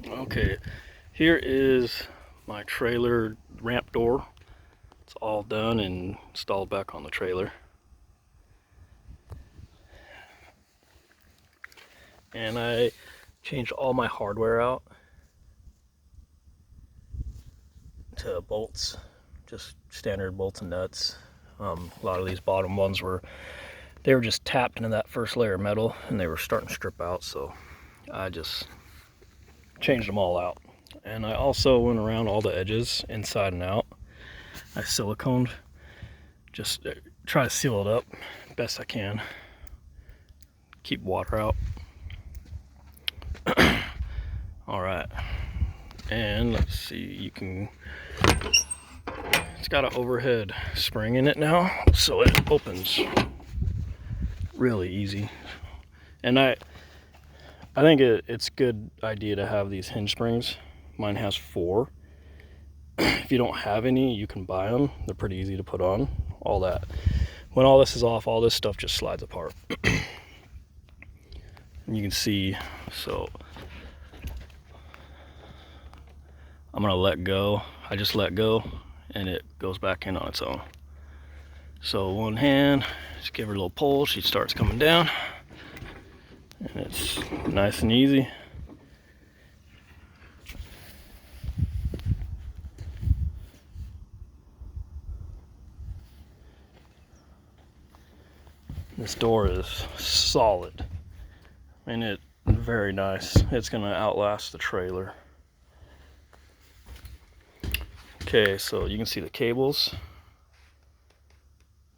Okay, here is my trailer ramp door. It's all done and installed back on the trailer. And I changed all my hardware out to bolts, just standard bolts and nuts. A lot of these bottom ones were just tapped into that first layer of metal and they were starting to strip out, so I just changed them all out. And I also went around all the edges inside and out. I siliconed, just try to seal it up best I can, keep water out. All right, and let's see, it's got an overhead spring in it now, so it opens really easy. And I think it's a good idea to have these hinge springs. Mine has 4. If you don't have any, you can buy them. They're pretty easy to put on. All that. When all this is off, all this stuff just slides apart. And you can see, so I'm gonna let go. I just let go and it goes back in on its own. So one hand, just give her a little pull, she starts coming down. And it's nice and easy. This door is solid. I mean, it's very nice. It's gonna outlast the trailer. Okay, so you can see the cables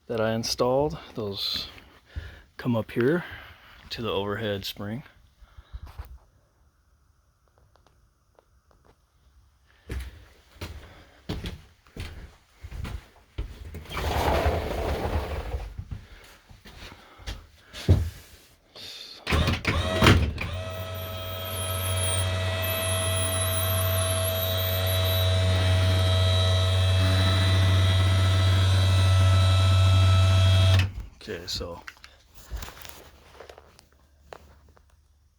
that I installed. Those come up here to the overhead spring. Okay, so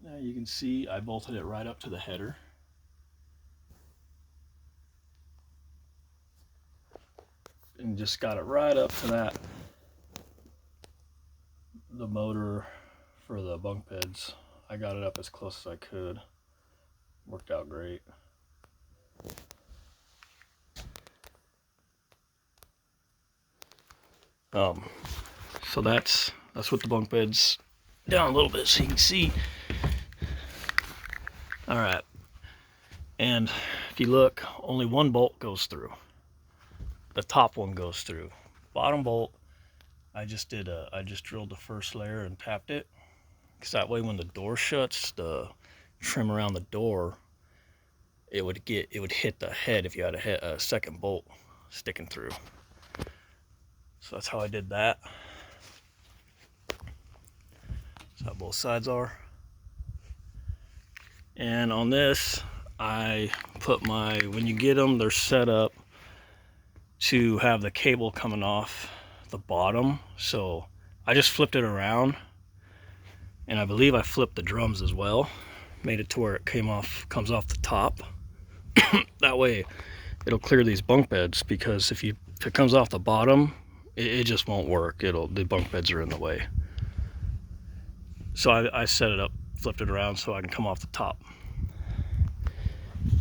now you can see I bolted it right up to the header. And just got it right up to the motor for the bunk beds. I got it up as close as I could. Worked out great. So that's what the bunk bed's down a little bit so you can see. All right, and if you look, only one bolt goes through. The top one goes through. Bottom bolt, I just drilled the first layer and tapped it, because that way when the door shuts, the trim around the door, it would hit the head if you had a second bolt sticking through. So that's how I did that. That's how both sides are. And on this, I put when you get them, they're set up to have the cable coming off the bottom. So I just flipped it around, and I believe I flipped the drums as well. Made it to where it comes off the top. That way it'll clear these bunk beds, because if it comes off the bottom, it just won't work. The bunk beds are in the way. So I set it up, flipped it around so I can come off the top.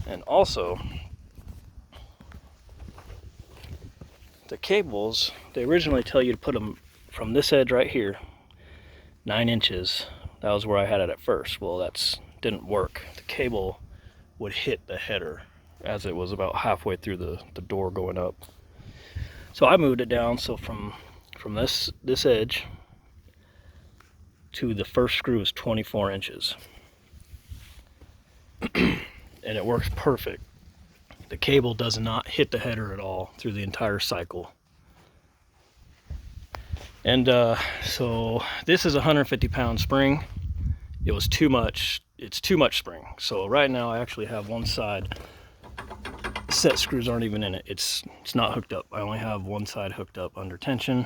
And also, the cables, they originally tell you to put them from this edge right here, 9 inches. That was where I had it at first. Well, that didn't work. The cable would hit the header as it was about halfway through the door going up. So I moved it down, so from this edge to the first screw is 24 inches. And it works perfect. The cable does not hit the header at all through the entire cycle. And so this is a 150-pound spring. It was too much. It's too much spring. So right now I actually have one side. Set screws aren't even in it. It's not hooked up. I only have one side hooked up under tension.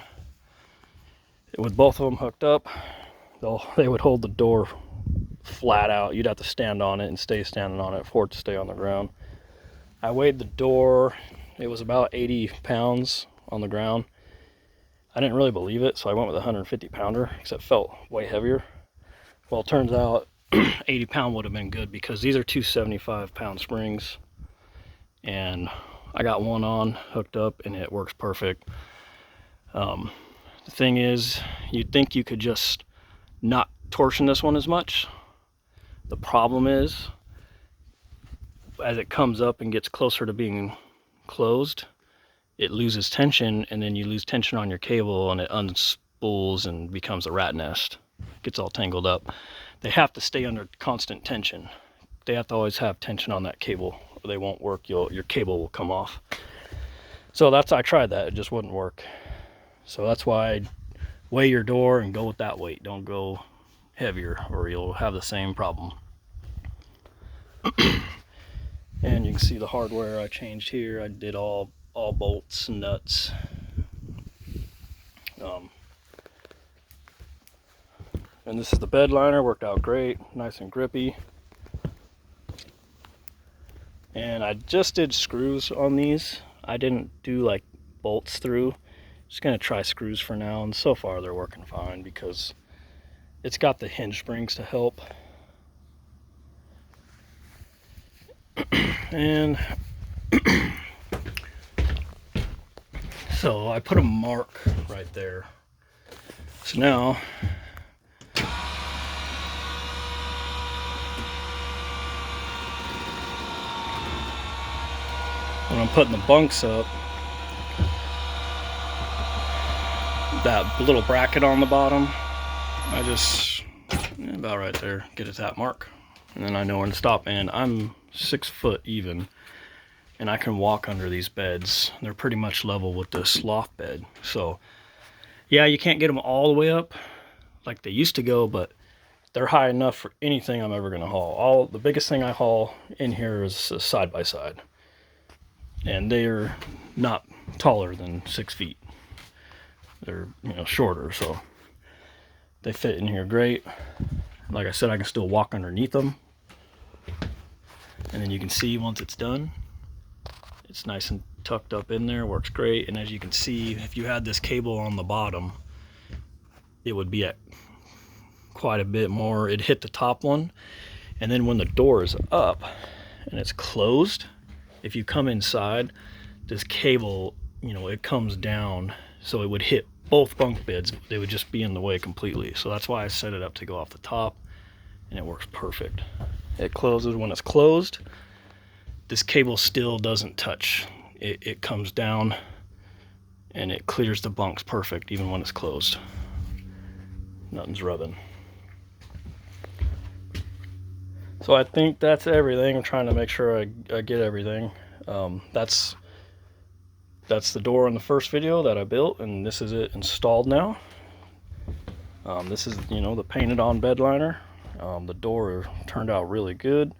With both of them hooked up, they would hold the door flat out. You'd have to stand on it and stay standing on it for it to stay on the ground. I weighed the door. It was about 80 pounds on the ground. I didn't really believe it, so I went with a 150 pounder because it felt way heavier. Well, it turns out 80 pound would have been good because these are two 75 pound springs, and I got one on hooked up and it works perfect. The thing is, you'd think you could just not torsion this one as much. The problem is, as it comes up and gets closer to being closed, it loses tension, and then you lose tension on your cable and it unspools and becomes a rat nest. Gets all tangled up. They have to stay under constant tension. They have to always have tension on that cable or they won't work. Your cable will come off. So I tried that, it just wouldn't work. So that's why I weigh your door and go with that weight. Don't go heavier or you'll have the same problem. And you can see the hardware I changed here. I did all bolts and nuts. And this is the bed liner, worked out great, nice and grippy. And I just did screws on these. I didn't do like bolts through. Just gonna try screws for now, and so far they're working fine because it's got the hinge springs to help. And so I put a mark right there. So now when I'm putting the bunks up, that little bracket on the bottom, I just, about right there, get at that mark. And then I know when to stop. And I'm 6 foot even, and I can walk under these beds. They're pretty much level with this loft bed. So yeah, you can't get them all the way up like they used to go, but they're high enough for anything I'm ever gonna haul. The biggest thing I haul in here is a side by side. And they're not taller than 6 feet. They're, shorter, so they fit in here great. Like I said, I can still walk underneath them. And then you can see once it's done, it's nice and tucked up in there, works great. And as you can see, if you had this cable on the bottom, it would be at quite a bit more. It'd hit the top one, and then when the door is up and it's closed, if you come inside, this cable, it comes down, so it would hit both bunk beds. They would just be in the way completely. So that's why I set it up to go off the top, and it works perfect. It closes when it's closed. This cable still doesn't touch. It comes down and it clears the bunks perfect even when it's closed. Nothing's rubbing. So I think that's everything. I'm trying to make sure I get everything. That's the door in the first video that I built, and this is it installed now. This is, the painted on bed liner. The door turned out really good.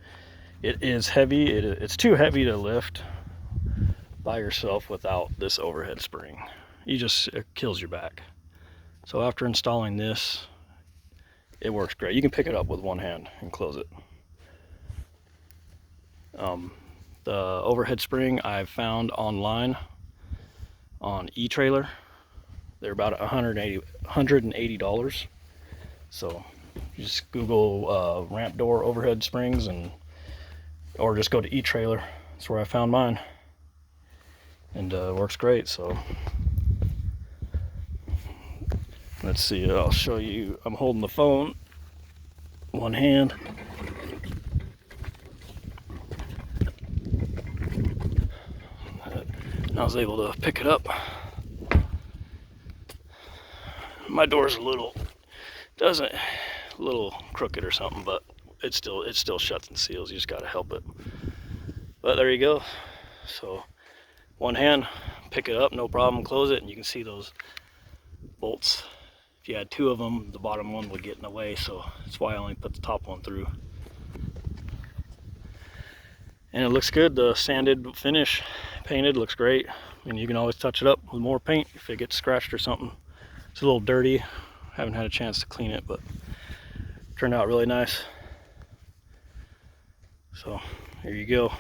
It is heavy. It's too heavy to lift by yourself without this overhead spring. It kills your back. So after installing this, it works great. You can pick it up with one hand and close it. The overhead spring I found online on eTrailer. They're about $180. So you just Google ramp door overhead springs, or just go to eTrailer. That's where I found mine, and it works great. So let's see, I'll show you. I'm holding the phone one hand. I was able to pick it up. My door's a little crooked or something, but it still shuts and seals. You just gotta help it. But there you go. So one hand, pick it up, no problem, close it, and you can see those bolts. If you had 2 of them, the bottom one would get in the way, so that's why I only put the top one through. And it looks good. The sanded finish, painted, looks great. And you can always touch it up with more paint if it gets scratched or something. It's a little dirty. Haven't had a chance to clean it, but turned out really nice. So here you go.